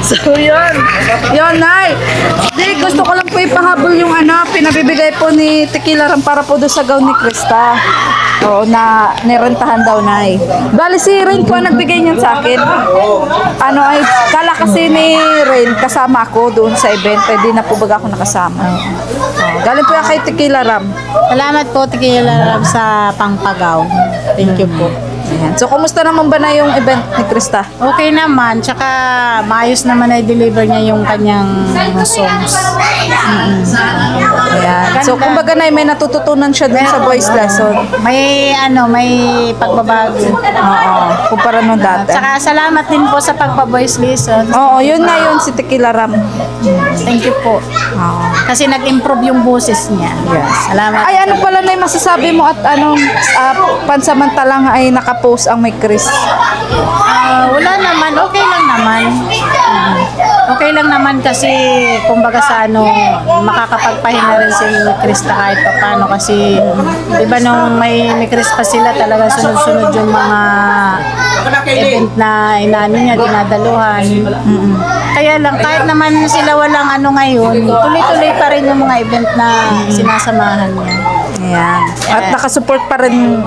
So, yun. Yun, Nay. Di, gusto ko lang po ipahabol yung pinabibigay po ni Tequila Ram para po doon sa gown ni Krista. Oo, na nirentahan daw, Nay. Bali, si Rain po ang nagbigay niyan sa akin. Kala kasi ni Rain, kasama ako doon sa event. Pwede na po baga ako nakasama. Galing po yan kay Tequila Ram. Salamat po, Tequila Ram, sa pangpagaw. Thank you po. Ayan. So, kumusta naman ba na yung event ni Krista? Okay naman, tsaka maayos naman na i-deliver niya yung kanyang songs. Ayan. So, kumbaga na may natututunan siya dun sa voice lesson. May pagbabago. Oo. Kumpara nung dati. Tsaka salamat din po sa pagpa-voice lesson. Oo, yun na yun si Tequila Ram. Thank you po. Oo. Kasi nag-improve yung boses niya. Yes. Salamat. Ay, ano pala na yung masasabi mo at pansamantalang ay nakapost ang may Chris? Wala naman, okay lang naman. Okay lang naman kasi kumbaga sa makakapagpahinga rin si Krista kahit pa paano kasi diba nung may Chris pa sila talaga sunod-sunod yung mga event na niya, dinadaluhan. Kaya lang kahit naman sila walang ngayon, tuloy-tuloy pa rin yung mga event na sinasamahan niya. Ayan. At nakasupport pa rin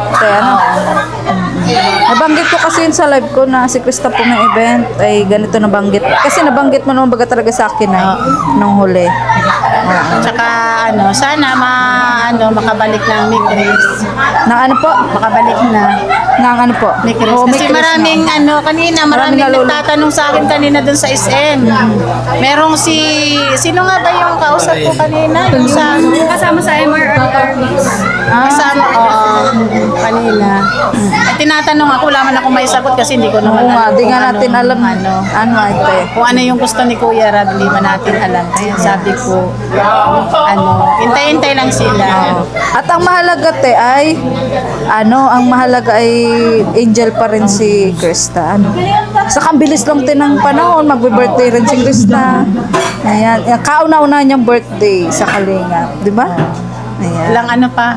nabanggit ko kasi yun sa live ko na si Krista po may event ay ganito nabanggit. Kasi nabanggit mo naman baga talaga sa akin nung huli. Tsaka sana makabalik ng ni Chris. Na po? Makabalik na. Ng po? Ni Chris. Oo, Kasi maraming maraming nagtatanong sa akin kanina dun sa SM. Merong sino nga ba yung kausap ko kanina? Yung Kasama sa MRR mix. Kasama, kanina. Tinatanong ako, wala man ako may sagot kasi hindi ko naman alam. Di nga natin alam kung ano yung gusto ni Kuya Rab, hindi man natin alam. Kaya sabi ko, hintay-hintay lang sila. At ang mahalaga ang mahalaga ay angel pa rin si Krista. Sa kambilis lang ng panahon, magbe-birthday rin si Krista. Ayan, kauna-una niyang birthday sa Kalinga, di ba? Ayan. Ilang pa?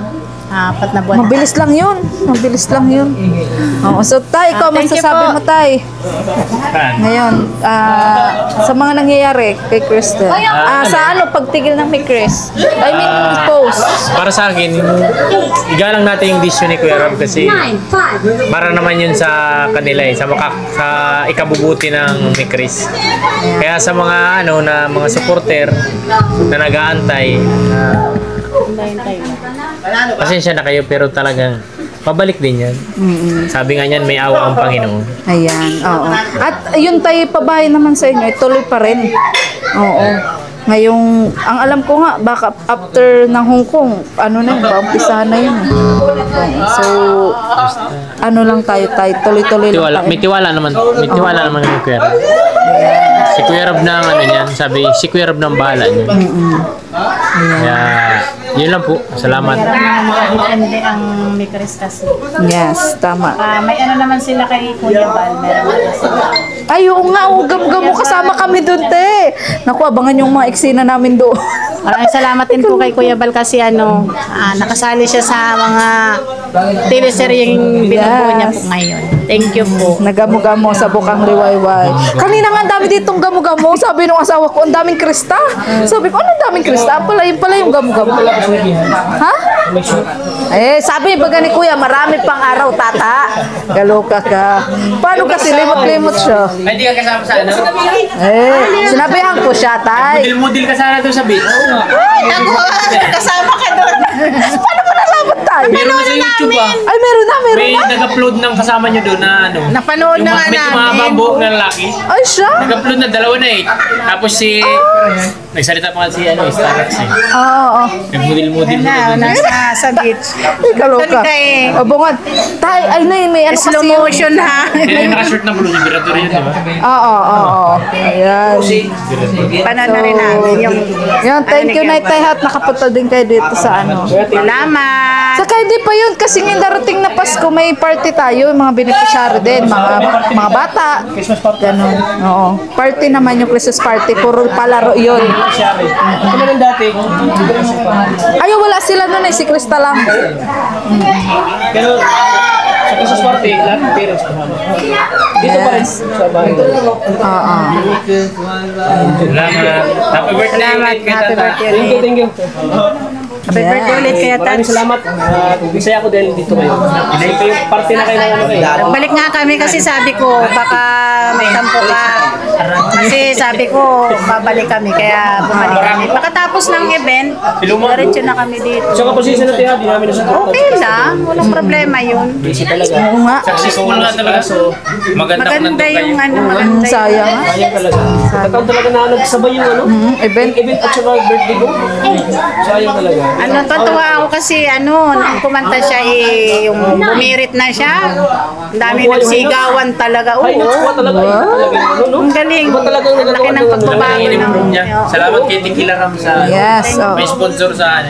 4 na buwan. Mabilis lang yun. Oo, so Tay, ikaw masasabi mo, Tay. Ngayon, sa mga nangyayari kay Krista. Sa pagtigil ng may Chris? Post. Para sa akin, igalang natin yung decision ni Kuya Rob kasi para naman yun sa kanila sa ikabubuti ng ni Chris. Kaya sa mga mga supporter na nag-aantay, pasensya na kayo pero talagang pabalik din yan. Sabi nga niyan, may awa ang Panginoon. Ayan, oo. At yun Tay, pabahay naman sa inyo, tuloy pa rin. Oo. Ngayong, ang alam ko nga, baka after ng Hong Kong, paumpisahan na yun. So, lang tayo, tuloy-tuloy lang tayo. May tiwala naman yung Kuya Rob. Si Kuya Rob na si Kuya Rob ng bahala niya. Kaya, yun lang po. Salamat. Hindi ang ni Chris kasi. Yes, tama. May naman sila kay Kuya Bal. Meron naman sila. Ay, oo nga, gam-gam mo kasama kami doon, te. Naku, abangan yung mga eksena namin doon. Maraming salamat din po kay Kuya Bal kasi nakasali siya sa mga teleseryeng binubuo niya po ngayon. Thank you po. Nagamo-gamo sa Bukang Liwayway. Kanina nga ang dami ditong gamo-gamo. Sabi nung asawa ko, ang daming Krista. Sabi ko, anong daming Krista? Yun pala yung gamo-gamo. Ha? Sabi baga ni Kuya, marami pang araw, tata. Galoka ka. Paano kasi limot-limot siya? Ay, di ka kasama sa Sinabihan ko siya, Tay. Model ka sana doon sa beach. Kasama ka doon. Paano mo nalaman, Tay? Meron na sa YouTube Ay, meron na. May nag-upload ng kasama nyo doon na Napanood na nga may tumabang namin. buhok na lalaki. Ay, siya? Nag-upload na 2 na Tapos nagsalita pa si Starbucks Oo. Nag-model-model mo. Nasa beach. Ay, kaloka. Abungan. Tay, may Slow kasi yun. motion ha. Yung naka-shirt na blue, Liberador yun, di ba? Oo. Ayan. Panood na rin namin yung... Yan, thank you, Nay Tay, at nakapunta din kayo dito sa Salamat. Saka hindi pa yun, kasi yung darating na Pasko, may party tayo, mga beneficiary din, mga bata. Ganun. Oo. Party naman yung Christmas party, puro palaro yun. Kami dati. Ayaw, wala sila nun si Krista lang. Saka sa swerte, lahat ng parents kasama. Dito pa rin sa bahay. Oo. Salamat. Happy birthday Salamat. ulit kay Happy Tata. birthday Thank you, ulit. thank you. Happy birthday ulit kaya Maraming Tats. salamat. Bisaya ko dahil dito kayo. Kayo, parte na kayo ng ano kayo. Balik nga kami kasi sabi ko baka magtampo ka. Kasi sabi ko babalik kami kaya bumalik kami. Pagkatapos ng event, diretso na kami dito. Saka position natin ha, di namin nasusunod. Okay lang, walang problema yun. Busy talaga. Oo nga. Successful nga talaga. So, maganda kung Maganda nandun yung kayo. ano, maganda yung Sayang. Sayang talaga. Nagkataon talaga na nagsabay yung ano. Event. Event at saka birthday ko. Sayang talaga. Ano, tatawa ako kasi ano, nung kumanta siya yung bumirit na siya. Ang dami nagsigawan talaga. Ay, Oo. nakuha talaga. Talaga yung ano, no? Ang galing. Iba talagang Ang laki ng nagagawa pagbabago Ang in-improve niya. ng Salamat kay Tequila Ram sa Yes. Oh. may sponsor sa ano.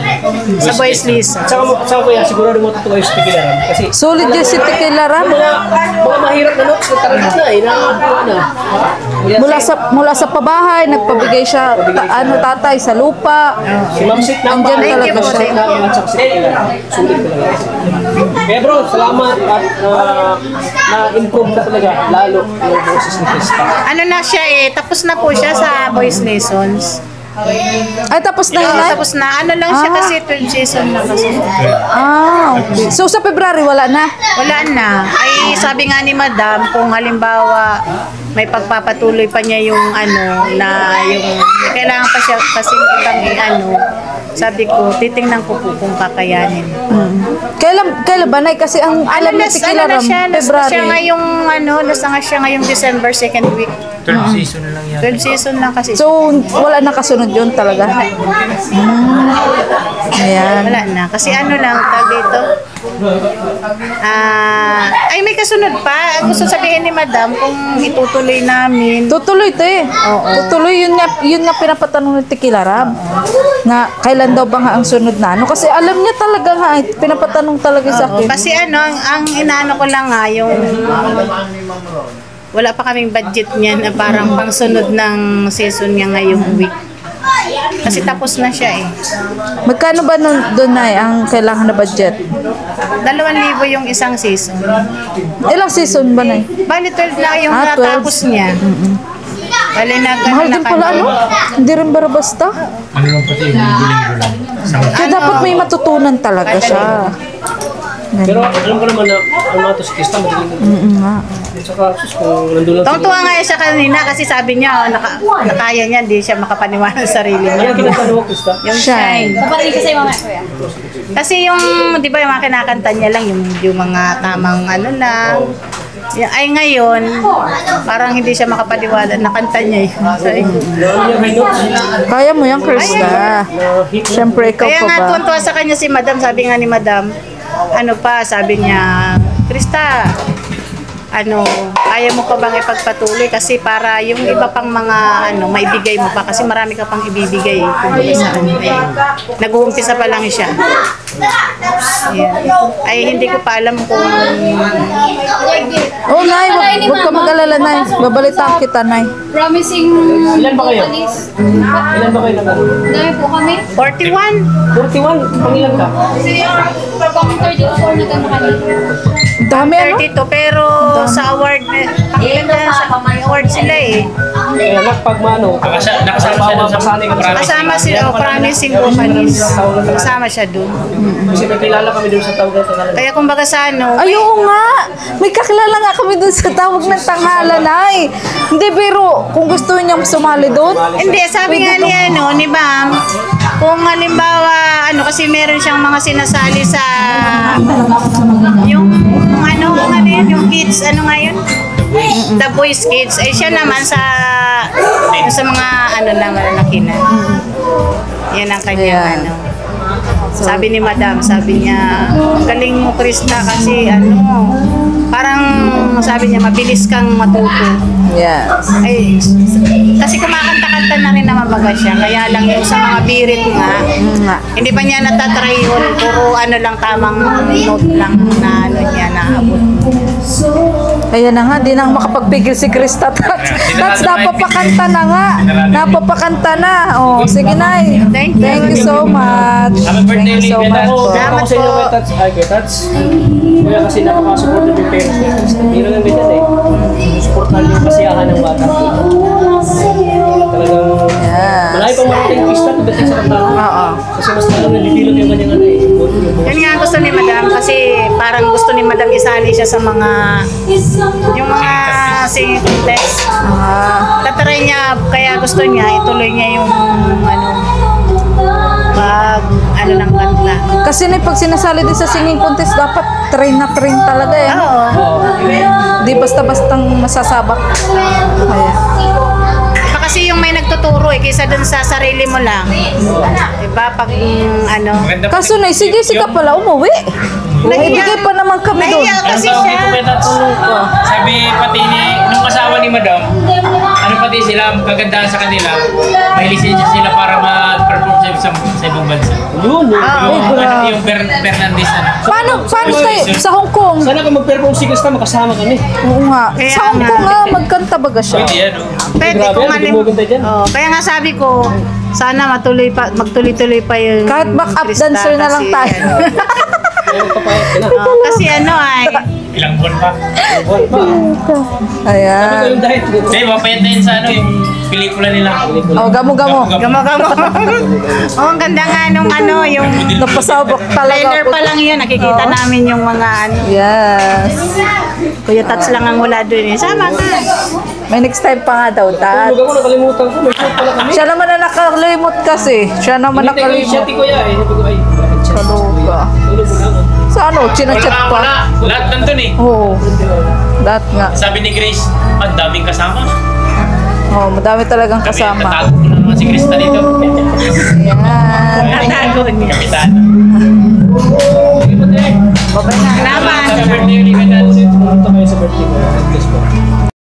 sa voice list. At saka kuya, sigurado mo totoo yung sticky lang. Kasi Solid yung si Tequila Ram. mga mahirap na notes, target na eh. Nakakapuha na. Mula sa pabahay, nagpabigay siya tatay sa lupa. Si Ma'am Sit na Andyan Thank you talaga po, siya. thank you. at saka si Tequila. Sulit talaga. Kaya bro, salamat at na-improve na talaga lalo yung boses ni Krista. Ano na siya tapos na po siya sa voice lessons. Ay, tapos na yun, Nay? Tapos na, ano lang siya kasi 12 season na kasi. Okay. So, sa February, wala na? Wala na. Ay, sabi nga ni Madam, kung halimbawa may pagpapatuloy pa niya yung ano, na yung kailangan pa siya kasi ibang sabi ko, titingnan ko po kung kakayanin. Kailan ba, Nay? Kasi ang alam ni Tequila Ram, Nasa February. siya ngayong, nasa nga siya ngayong December 2nd week. 12 season na lang yan. 12 season lang kasi. So, wala na kasunod yun talaga. Ayan. Wala na. Kasi ano lang, tag dito. Ay, may kasunod pa. Gusto sabihin ni Madam kung itutuloy namin. Tutuloy to eh. Tutuloy, yun nga pinapatanong ni Tequila Ram. Na kailan daw ba nga ang sunod na ano? Kasi alam niya talaga nga, pinapatanong talaga sa akin. Kasi ang inaano ko lang nga, yung wala pa kaming budget niyan na parang pangsunod ng season niya ngayong week. Kasi tapos na siya eh. Magkano ba doon na ang kailangan na budget? 2,000 yung isang season. Ilang season ba na Bali 12 na yung 12. natapos niya. Bali Mahal din pala ano? Hindi rin basta. Ano lang pati, linggo-linggo lang. Kaya dapat may matutunan talaga siya. Pero alam ko naman na ang mga to si Krista madaling Nga. at saka sus kung nandun lang Tuwa nga siya kanina kasi sabi niya, nakaya niya, hindi siya makapaniwala sa sarili niya. Ano kinakanta mo, Krista? Yung shine. Paparinig ka sa'yo mamaya, kuya. Kasi yung, di ba, yung mga kinakanta niya lang, yung mga tamang ano lang. Ay ngayon, parang hindi siya makapaniwala, nakanta niya yun. Sabi ko, Kaya mo yan, Krista. Siyempre, ikaw kaya pa nga ba? tuwan-tuwa sa kanya si Madam, sabi nga ni Madam, sabi niya, Krista, kaya mo pa bang ipagpatuloy kasi para yung iba pang mga maibigay mo pa kasi marami ka pang ibibigay kumbaga sa nag-uumpisa pa lang siya. Yan. Ay hindi ko pa alam kung Oh, Nay, huwag ka mag-alala, Nay. Babalitaan kita, Nay. Promising Ilan ba kayo? companies. Ilan ba kayo naman? Dami po kami. 41. 41, pangilan ka? Pang 34 na kami kanina. Dami, ano? 32 pero sa award sa award sila eh. Eh, anak, pag maano, Nakasama siya dun sa Kasama sila promising companies. Kasama siya doon. kasi may kilala kami doon sa tawag na Kaya kumbaga sa Ay, oo nga. May kakilala nga kami doon sa tawag ng tanghala, Nay. Hindi, pero kung gusto niyang sumali doon, Hindi, sabi nga ni Ma'am, kung halimbawa, kasi meron siyang mga sinasali sa, yung yung kids, nga yun? The Boys Kids. Eh, siya naman sa mga, malalaki na. Yan ang kanyang, Ayan. Sabi ni Madam, sabi niya, galing mo, Krista, kasi parang sabi niya, mabilis kang matuto. yes. Ay, kasi kumakanta-kanta na rin naman baga siya. Kaya lang yung sa mga birit nga, Nga. hindi pa niya natatry yun. Puro lang, tamang note lang na niya naabot. Ayan na nga, di na makapagbigil si Krista. Tats, napapakanta na nga. Napapakanta na. Oh, sige Nay. Thank you. Thank you so much. Happy birthday Thank you so ulit, much Kuya po. Salamat Ako sa inyo po. kay Tats. Ay, kay Tats. Kuya kasi napaka-supportive yung parents niya. Biro lang din yan eh. Supportan yung kasiyahan ng bata. Talagang Yes. malaki pang marating Krista pagdating sa kanta. Oo. Kasi mas lalo nalililot yung kanyang ano eh. Yan nga ang gusto ni Madam kasi parang gusto ni Madam isali siya sa mga yung mga singing contest. Tatry niya kaya gusto niya ituloy niya yung ano pag ano ng kanta. Kasi na pag sinasali din sa singing contest, dapat train na train talaga eh. Oo. Di basta-bastang masasabak. Ayan. Iba kasi yung may nagtuturo eh kaysa dun sa sarili mo lang. Diba pag ano Maganda pa Kaso na, si Jessica pala umuwi. Naibigay pa naman kami doon. Nahiya kasi Ano tawag siya. dito, Kuya Tats? Sabi pati nung asawa ni Madam, ano pati sila, kagandahan sa kanila, may lisensya sila para mag-perform sa ibang bansa. Yun. Yung Fernandez ano. Paano tayo sa Hong Kong? Sana kung mag-perform si Krista, makasama kami. Oo nga. Kaya Sa Hong nga. Kong nga, magkanta baga siya. Pwede yan, Pwede Grabe, kung nagdumugan tayo dyan. Oh, kaya nga sabi ko sana magtuloy-tuloy pa yung Kahit back-up Krista dancer na lang kasi, tayo. ano, Kaya magpapayat ka na. kasi ano ay Ilang buwan pa. Buwan pa. Sabi ko Ayan. yung diet. Hindi, mapayat na yun sa ano, yung pelikula nila. Oh, gamo-gamo. gamo-gamo. Oh, ang ganda nga nung ano, yung Napasabak talaga trailer ako. pa lang yun, nakikita Oo. namin yung mga ano. Yes. Kuya Tats lang ang wala doon eh. Sama ka. May next time pa nga daw, Tat. Tulog ako, nakalimutan ko. May shoot pala kami. Siya naman na nakalimot kasi. Siya naman Hinintay ko yung nakalimot. shati ko ya eh. Sabi ko ay, bakit siya? Kaluga. Tulog mo lang. Sa ano, Wala chinachat nga, pa. wala. Lahat nandun eh. Oo. Lahat nga. Sabi ni Grace, ang daming kasama. Oh, madami talagang Kami, kasama. tatago ko na naman si Krista dito. Yan. Tatago niya. Kapitan. Babay na. Salamat. Happy birthday ulit, Kuya Tats. Pumunta kayo sa birthday ko. God bless po.